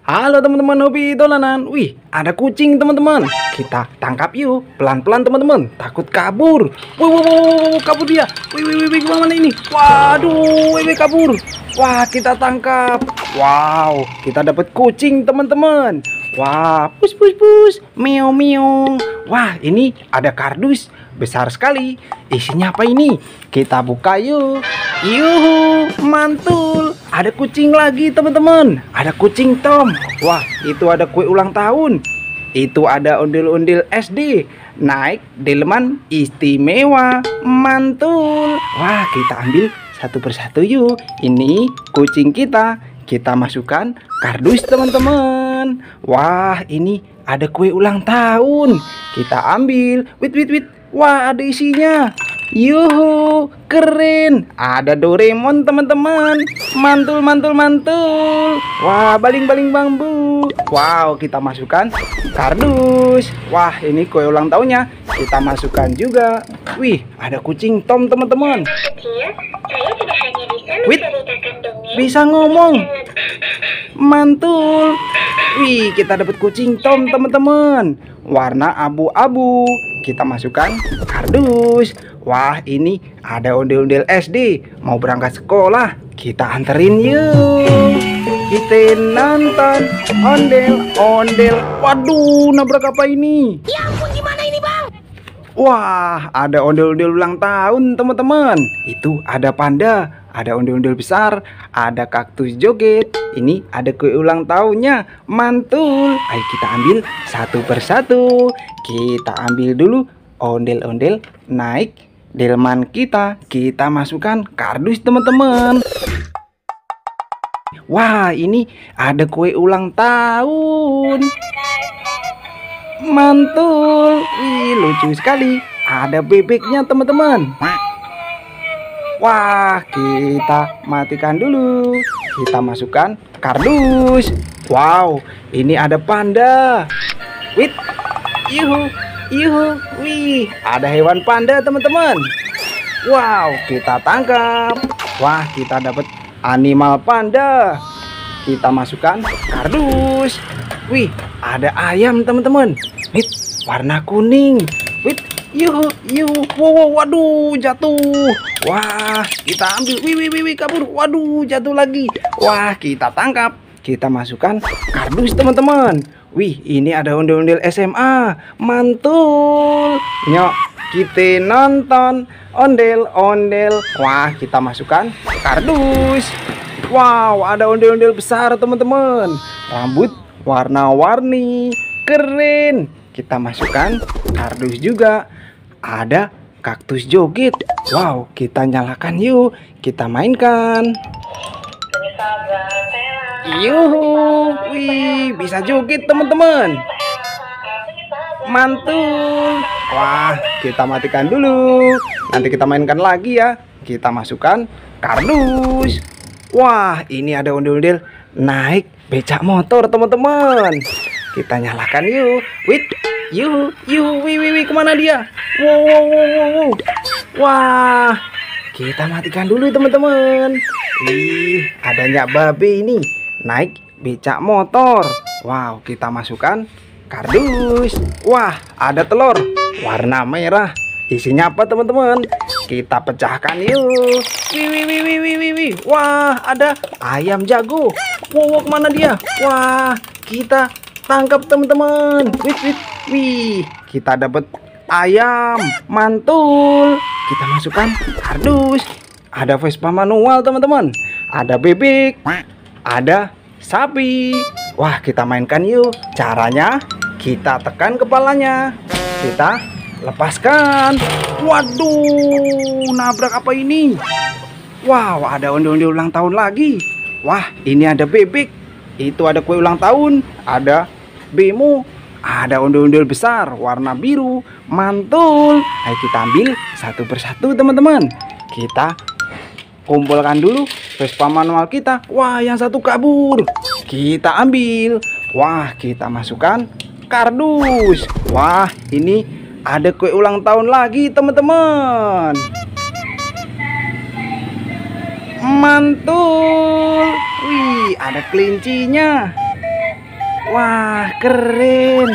Halo teman-teman hobi dolanan. Wih, ada kucing teman-teman. Kita tangkap yuk. Pelan-pelan teman-teman. Takut kabur. Wih, kabur dia. Wih, gimana ini? Waduh, wih, kabur. Wah, kita tangkap. Wow, kita dapat kucing teman-teman. Wah, pus. Meow. Wah, ini ada kardus besar sekali. Isinya apa ini? Kita buka yuk. Yuhu, mantul. Ada kucing lagi teman-teman. Ada kucing Tom. Wah, itu ada kue ulang tahun. Itu ada ondel-ondel SD. Naik delman istimewa. Mantul. Wah, kita ambil satu persatu yuk. Ini kucing kita. Kita masukkan kardus teman-teman. Wah, ini ada kue ulang tahun. Kita ambil. Wait. Wah, ada isinya. Yuhu, keren. Ada Doraemon teman-teman. Mantul. Wah, baling-baling bambu. Wow, kita masukkan kardus. Wah, ini kue ulang tahunnya. Kita masukkan juga. Wih, ada kucing Tom teman-teman. Wih, bisa ngomong. Mantul. Wih, kita dapat kucing Tom teman-teman. Warna abu-abu. Kita masukkan kardus. Wah, ini ada ondel-ondel SD. Mau berangkat sekolah. Kita anterin yuk. Kita nonton ondel-ondel. Waduh, nabrak apa ini? Ya ampun, gimana ini bang? Wah, ada ondel-ondel ulang tahun teman-teman. Itu ada panda. Ada ondel-ondel besar, ada kaktus joget. Ini ada kue ulang tahunnya. Mantul. Ayo kita ambil satu persatu. Kita ambil dulu ondel-ondel, naik delman kita. Kita masukkan kardus teman-teman. Wah, ini ada kue ulang tahun. Mantul. Wih, lucu sekali. Ada bebeknya teman-teman. Wah, kita matikan dulu. Kita masukkan kardus. Wow, ini ada panda. Wih, yuhu. Wih, ada hewan panda teman-teman. Wow, kita tangkap. Wah, kita dapat animal panda. Kita masukkan kardus. Wih, ada ayam teman-teman. Wih, warna kuning. Wih, yuhu. Wow, waduh, jatuh. Wah, kita ambil. Wih, kabur. Waduh, jatuh lagi. Wah, kita tangkap. Kita masukkan kardus teman-teman. Wih, ini ada ondel-ondel SMA. Mantul. Nyok, kita nonton ondel-ondel. Wah, kita masukkan kardus. Wow, ada ondel-ondel besar teman-teman. Rambut warna-warni. Keren. Kita masukkan kardus juga. Ada kaktus joget. Wow, kita nyalakan yuk. Kita mainkan. Yuhu, wih, bisa joget teman-teman. Mantul. Wah, kita matikan dulu. Nanti kita mainkan lagi ya. Kita masukkan kardus. Wah, ini ada ondel-ondel naik becak motor teman-teman. Kita nyalakan yuk. Wih, wih, kemana dia? Wow. Wah, kita matikan dulu teman-teman. Wih, adanya babe ini naik becak motor. Wow, kita masukkan kardus. Wah, ada telur warna merah. Isinya apa teman-teman? Kita pecahkan yuk. Wih. Wah, ada ayam jago. Wow, kemana dia? Wah, kita tangkap teman-teman. Wih, kita dapat ayam. Mantul. Kita masukkan kardus. Ada Vespa manual teman-teman. Ada bebek. Ada sapi. Wah, kita mainkan yuk. Caranya kita tekan kepalanya. Kita lepaskan. Waduh, nabrak apa ini? Wow, ada ondel-ondel ulang tahun lagi. Wah, ini ada bebek. Itu ada kue ulang tahun. Ada bemo. Ada ondel-ondel besar warna biru. Mantul. Ayo kita ambil satu persatu teman-teman. Kita kumpulkan dulu Vespa manual kita. Wah, yang satu kabur. Kita ambil. Wah, kita masukkan kardus. Wah, ini ada kue ulang tahun lagi teman-teman. Mantul. Wih, ada kelincinya. Wah, keren.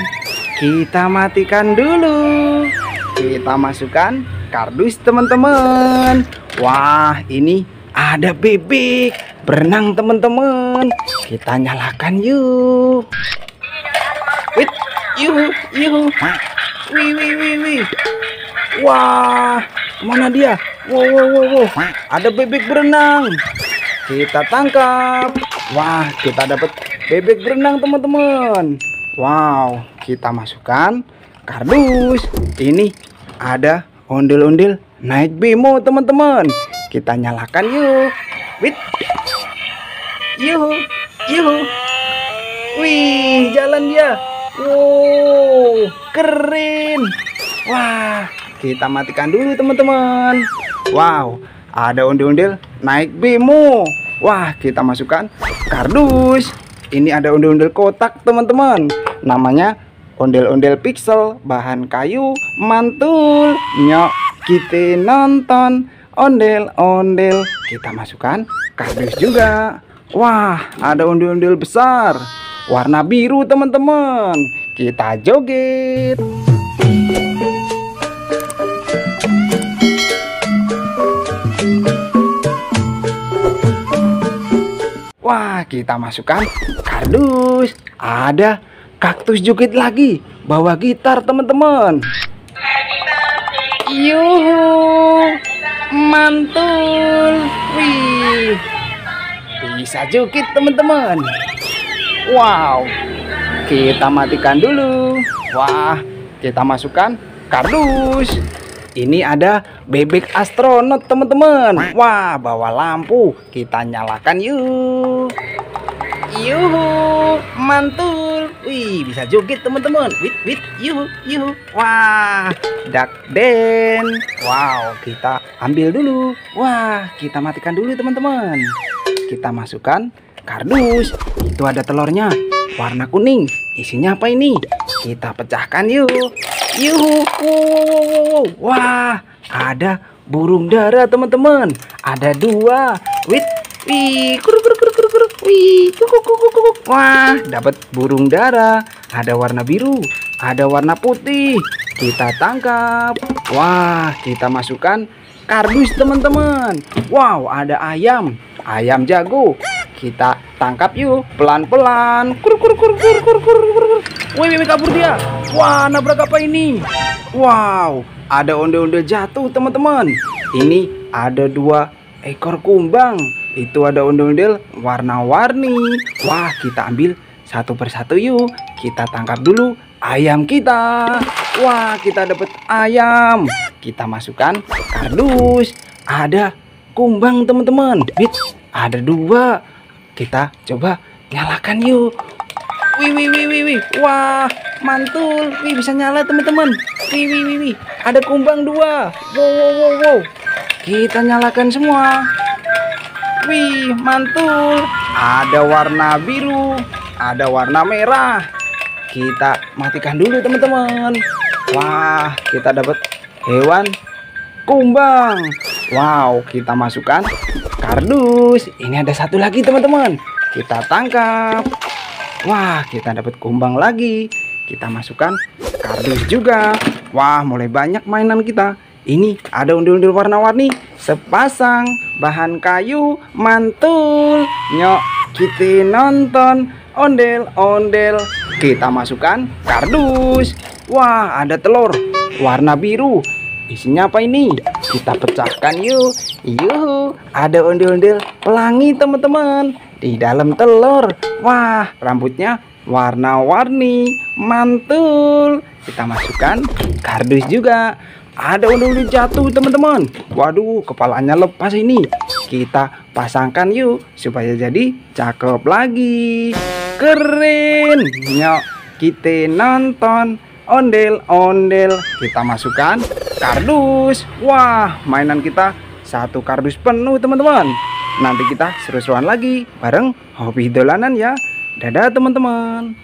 Kita matikan dulu. Kita masukkan kardus teman-teman. Wah, ini ada bebek berenang teman-teman. Kita nyalakan yuk. Wih, yuhu, yuhu. Wih, wih, wih, wih. Wah, mana dia? Wow, wow, wow, wow. Ada bebek berenang. Kita tangkap. Wah, kita dapat bebek berenang teman-teman. Wow, kita masukkan kardus. Ini ada ondel-ondel naik bemo teman-teman. Kita nyalakan yuk. Wih, yuhu, yuhu. Wih, jalan dia. Wow, keren. Wah, kita matikan dulu teman-teman. Wow, ada ondel-ondel naik bemo. Wah, kita masukkan kardus. Ini ada ondel-ondel kotak teman-teman. Namanya ondel-ondel pixel, bahan kayu, mantul. Nyok, kita nonton ondel-ondel. Kita masukkan kardus juga. Wah, ada ondel-ondel besar warna biru teman-teman. Kita joget. Wah, kita masukkan kardus. Ada kaktus joget lagi, bawa gitar teman-teman. Yuhu, mantul. Wih, bisa joget teman-teman. Wow, kita matikan dulu. Wah, kita masukkan kardus. Ini ada bebek astronot teman-teman. Wah, bawa lampu. Kita nyalakan yuk. Yuhu, mantul. Wih, bisa joget teman-teman. Wit, wit, yuhu, yuhu. Wah, duck dance. Wow, kita ambil dulu. Wah, kita matikan dulu teman-teman. Kita masukkan kardus. Itu ada telurnya warna kuning. Isinya apa ini? Kita pecahkan yuk. Yuhu. Wow. Wah, ada burung dara teman-teman. Ada 2. Wih, wih, kur kur kur kur kur. Wih, kuk kuk kuk kuk. Wah, dapat burung dara. Ada warna biru, ada warna putih. Kita tangkap. Wah, kita masukkan kardus teman-teman. Wow, ada ayam. Ayam jago. Kita tangkap yuk, pelan-pelan. Kur kur kur kur kur kur kur. Wih, kabur dia. Wah, nabrak apa ini? Wow, ada ondel-ondel jatuh teman-teman. Ini ada 2 ekor kumbang. Itu ada ondel-ondel warna-warni. Wah, kita ambil satu persatu yuk. Kita tangkap dulu ayam kita. Wah, kita dapat ayam. Kita masukkan kardus. Ada kumbang teman-teman. Ada 2. Kita coba nyalakan yuk. Wih, wih, wih, wih, wih. Wah, mantul. Wih, bisa nyala teman-teman. Wih, wih, wih, wih. Ada kumbang 2. Wow, wow, wow, wow. Kita nyalakan semua. Wih, mantul. Ada warna biru, ada warna merah. Kita matikan dulu teman-teman. Wah, kita dapat hewan kumbang. Wow, kita masukkan kardus. Ini ada satu lagi teman-teman. Kita tangkap. Wah, kita dapat kumbang lagi. Kita masukkan kardus juga. Wah, mulai banyak mainan kita. Ini ada ondel-ondel warna-warni. Sepasang bahan kayu, mantul. Nyok, kita nonton ondel-ondel. Kita masukkan kardus. Wah, ada telur warna biru. Isinya apa ini? Kita pecahkan yuk. Yuhu, ada ondel-ondel pelangi teman-teman di dalam telur. Wah, rambutnya warna-warni, mantul. Kita masukkan kardus juga. Ada ondel-ondel jatuh teman-teman. Waduh, kepalanya lepas ini. Kita pasangkan yuk supaya jadi cakep lagi. Keren. Nyok, kita nonton ondel-ondel. Kita masukkan kardus. Wah, mainan kita satu kardus penuh teman-teman. Nanti kita seru-seruan lagi bareng hobi dolanan ya. Dadah teman-teman.